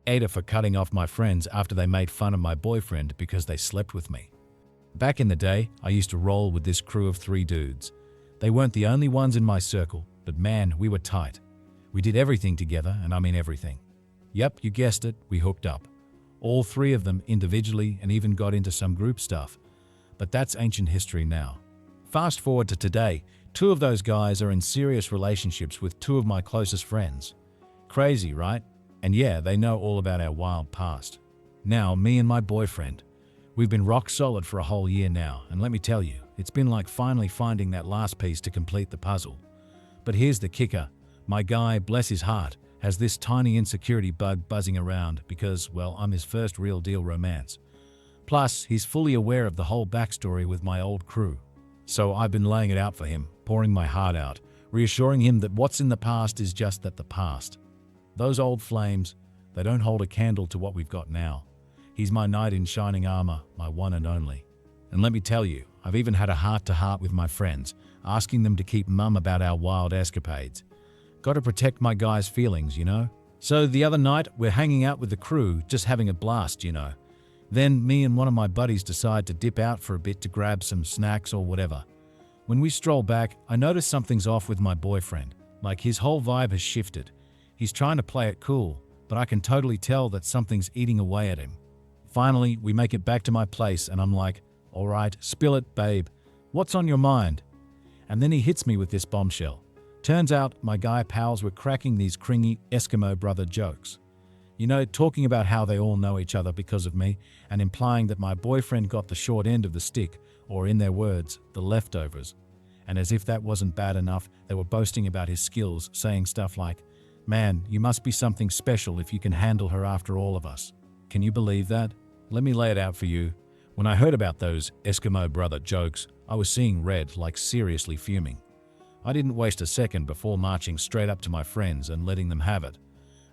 AITAH for cutting off my friends after they made fun of my boyfriend because they slept with me. Back in the day, I used to roll with this crew of 3 dudes. They weren't the only ones in my circle, but man, we were tight. We did everything together, and I mean everything. Yep, you guessed it, we hooked up. All 3 of them individually and even got into some group stuff. But that's ancient history now. Fast forward to today, 2 of those guys are in serious relationships with 2 of my closest friends. Crazy, right? And yeah, they know all about our wild past. Now, me and my boyfriend, we've been rock solid for a whole year now, and let me tell you, it's been like finally finding that last piece to complete the puzzle. But here's the kicker. My guy, bless his heart, has this tiny insecurity bug buzzing around because, well, I'm his first real deal romance. Plus, he's fully aware of the whole backstory with my old crew. So I've been laying it out for him, pouring my heart out, reassuring him that what's in the past is just that, the past. Those old flames, they don't hold a candle to what we've got now. He's my knight in shining armor, my one and only. And let me tell you, I've even had a heart-to-heart with my friends, asking them to keep mum about our wild escapades. Got to protect my guy's feelings, you know? So the other night, we're hanging out with the crew, just having a blast, you know. Then me and one of my buddies decide to dip out for a bit to grab some snacks or whatever. When we stroll back, I notice something's off with my boyfriend. Like his whole vibe has shifted. He's trying to play it cool, but I can totally tell that something's eating away at him. Finally, we make it back to my place and I'm like, all right, spill it, babe. What's on your mind? And then he hits me with this bombshell. Turns out my guy pals were cracking these cringy Eskimo brother jokes. You know, talking about how they all know each other because of me and implying that my boyfriend got the short end of the stick, or in their words, the leftovers. And as if that wasn't bad enough, they were boasting about his skills, saying stuff like, "Man, you must be something special if you can handle her after all of us." Can you believe that? Let me lay it out for you. When I heard about those Eskimo brother jokes, I was seeing red, like seriously fuming. I didn't waste a second before marching straight up to my friends and letting them have it.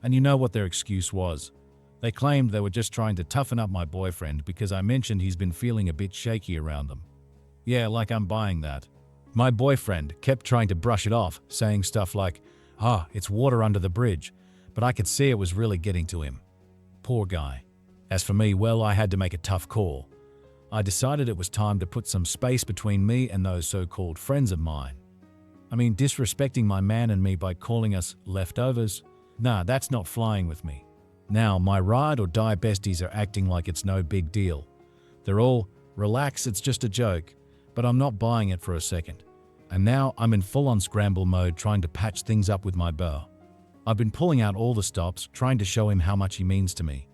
And you know what their excuse was? They claimed they were just trying to toughen up my boyfriend because I mentioned he's been feeling a bit shaky around them. Yeah, like I'm buying that. My boyfriend kept trying to brush it off, saying stuff like, it's water under the bridge, but I could see it was really getting to him. Poor guy. As for me, well, I had to make a tough call. I decided it was time to put some space between me and those so-called friends of mine. I mean, disrespecting my man and me by calling us leftovers? Nah, that's not flying with me. Now, my ride or die besties are acting like it's no big deal. They're all, relax, it's just a joke, but I'm not buying it for a second. And now I'm in full-on scramble mode trying to patch things up with my beau. I've been pulling out all the stops, trying to show him how much he means to me.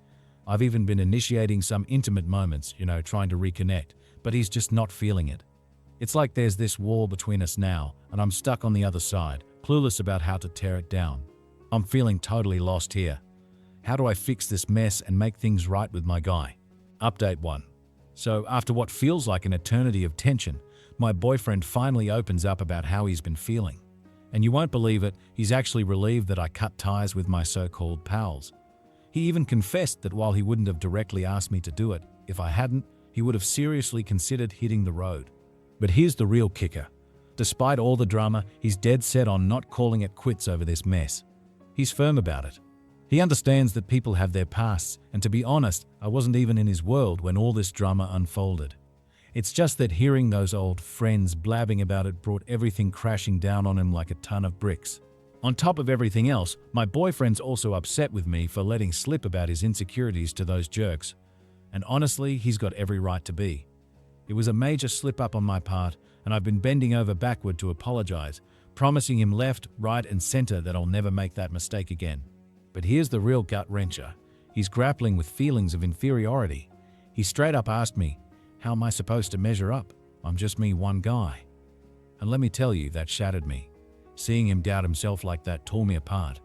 I've even been initiating some intimate moments, you know, trying to reconnect, but he's just not feeling it. It's like there's this wall between us now, and I'm stuck on the other side, clueless about how to tear it down. I'm feeling totally lost here. How do I fix this mess and make things right with my guy? Update 1. So after what feels like an eternity of tension, my boyfriend finally opens up about how he's been feeling. And you won't believe it, he's actually relieved that I cut ties with my so-called pals. He even confessed that while he wouldn't have directly asked me to do it, if I hadn't, he would have seriously considered hitting the road. But here's the real kicker. Despite all the drama, he's dead set on not calling it quits over this mess. He's firm about it. He understands that people have their pasts, and to be honest, I wasn't even in his world when all this drama unfolded. It's just that hearing those old friends blabbing about it brought everything crashing down on him like a ton of bricks. On top of everything else, my boyfriend's also upset with me for letting slip about his insecurities to those jerks. And honestly, he's got every right to be. It was a major slip-up on my part, and I've been bending over backward to apologize, promising him left, right, and center that I'll never make that mistake again. But here's the real gut-wrencher. He's grappling with feelings of inferiority. He straight up asked me, how am I supposed to measure up? I'm just me, one guy. And let me tell you, that shattered me. Seeing him doubt himself like that tore me apart.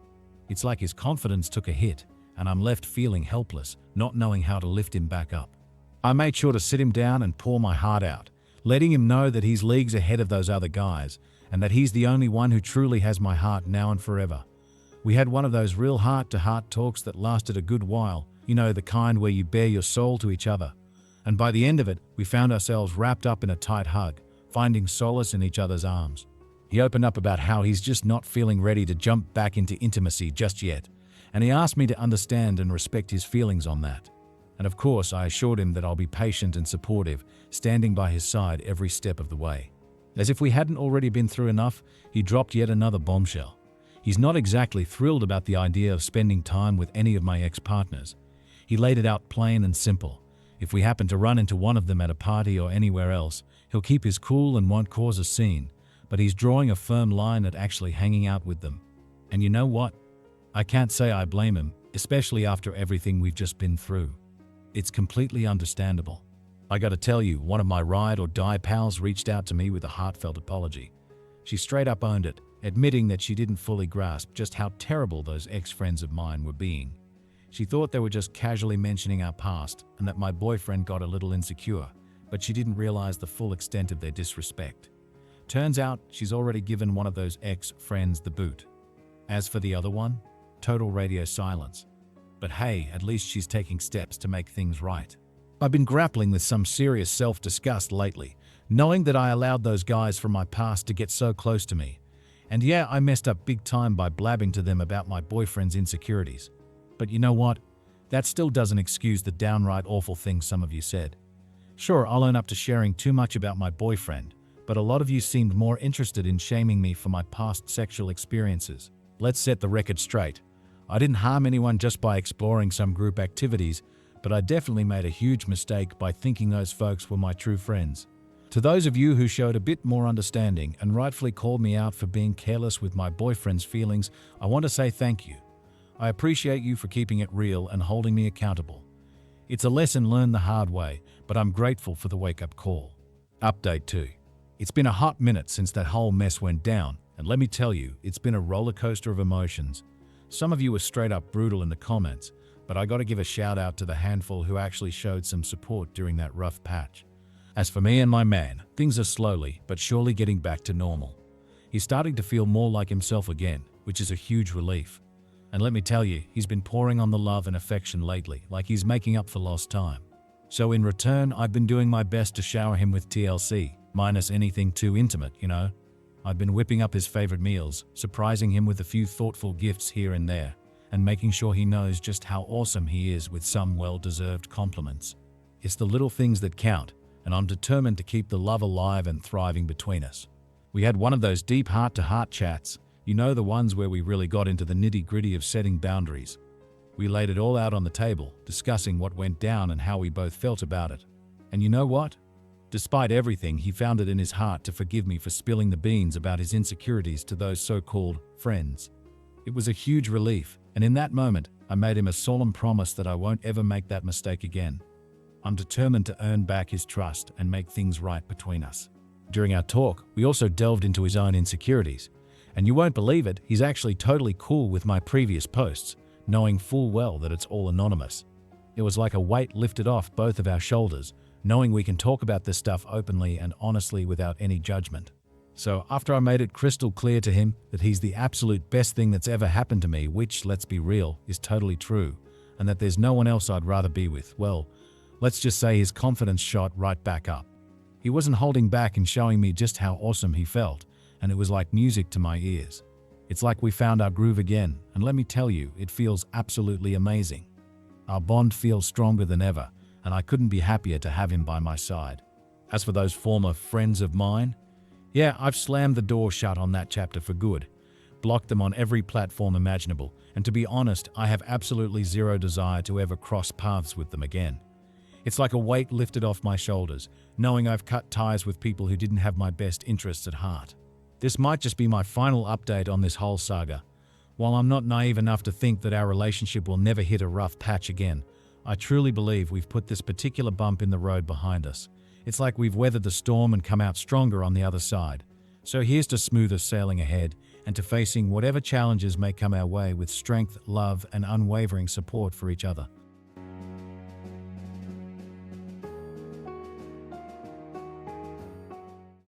It's like his confidence took a hit, and I'm left feeling helpless, not knowing how to lift him back up. I made sure to sit him down and pour my heart out, letting him know that he's leagues ahead of those other guys, and that he's the only one who truly has my heart now and forever. We had one of those real heart-to-heart talks that lasted a good while, you know, the kind where you bare your soul to each other. And by the end of it, we found ourselves wrapped up in a tight hug, finding solace in each other's arms. He opened up about how he's just not feeling ready to jump back into intimacy just yet, and he asked me to understand and respect his feelings on that. And of course, I assured him that I'll be patient and supportive, standing by his side every step of the way. As if we hadn't already been through enough, he dropped yet another bombshell. He's not exactly thrilled about the idea of spending time with any of my ex-partners. He laid it out plain and simple. If we happen to run into one of them at a party or anywhere else, he'll keep his cool and won't cause a scene, but he's drawing a firm line at actually hanging out with them. And you know what? I can't say I blame him, especially after everything we've just been through. It's completely understandable. I gotta tell you, one of my ride or die pals reached out to me with a heartfelt apology. She straight up owned it, admitting that she didn't fully grasp just how terrible those ex-friends of mine were being. She thought they were just casually mentioning our past and that my boyfriend got a little insecure, but she didn't realize the full extent of their disrespect. Turns out she's already given one of those ex-friends the boot. As for the other one, total radio silence. But hey, at least she's taking steps to make things right. I've been grappling with some serious self-disgust lately, knowing that I allowed those guys from my past to get so close to me. And yeah, I messed up big time by blabbing to them about my boyfriend's insecurities. But you know what? That still doesn't excuse the downright awful things some of you said. Sure, I'll own up to sharing too much about my boyfriend, but a lot of you seemed more interested in shaming me for my past sexual experiences. Let's set the record straight. I didn't harm anyone just by exploring some group activities, but I definitely made a huge mistake by thinking those folks were my true friends. To those of you who showed a bit more understanding and rightfully called me out for being careless with my boyfriend's feelings, I want to say thank you. I appreciate you for keeping it real and holding me accountable. It's a lesson learned the hard way, but I'm grateful for the wake-up call. Update 2. It's been a hot minute since that whole mess went down, and let me tell you, it's been a roller coaster of emotions. Some of you were straight up brutal in the comments, but I gotta give a shout out to the handful who actually showed some support during that rough patch. As for me and my man, things are slowly but surely getting back to normal. He's starting to feel more like himself again, which is a huge relief. And let me tell you, he's been pouring on the love and affection lately, like he's making up for lost time. So in return, I've been doing my best to shower him with TLC, minus anything too intimate, you know? I've been whipping up his favorite meals, surprising him with a few thoughtful gifts here and there, and making sure he knows just how awesome he is with some well-deserved compliments. It's the little things that count, and I'm determined to keep the love alive and thriving between us. We had one of those deep heart-to-heart chats, you know, the ones where we really got into the nitty-gritty of setting boundaries. We laid it all out on the table, discussing what went down and how we both felt about it. And you know what? Despite everything, he found it in his heart to forgive me for spilling the beans about his insecurities to those so-called friends. It was a huge relief, and in that moment, I made him a solemn promise that I won't ever make that mistake again. I'm determined to earn back his trust and make things right between us. During our talk, we also delved into his own insecurities. And you won't believe it, he's actually totally cool with my previous posts, knowing full well that it's all anonymous. It was like a weight lifted off both of our shoulders, knowing we can talk about this stuff openly and honestly without any judgment. So after I made it crystal clear to him that he's the absolute best thing that's ever happened to me, which, let's be real, is totally true, and that there's no one else I'd rather be with, well, let's just say his confidence shot right back up. He wasn't holding back in showing me just how awesome he felt, and it was like music to my ears. It's like we found our groove again, and let me tell you, it feels absolutely amazing. Our bond feels stronger than ever, and I couldn't be happier to have him by my side. As for those former friends of mine, yeah, I've slammed the door shut on that chapter for good, blocked them on every platform imaginable, and to be honest, I have absolutely zero desire to ever cross paths with them again. It's like a weight lifted off my shoulders, knowing I've cut ties with people who didn't have my best interests at heart. This might just be my final update on this whole saga. While I'm not naive enough to think that our relationship will never hit a rough patch again, I truly believe we've put this particular bump in the road behind us. It's like we've weathered the storm and come out stronger on the other side. So here's to smoother sailing ahead and to facing whatever challenges may come our way with strength, love, and unwavering support for each other.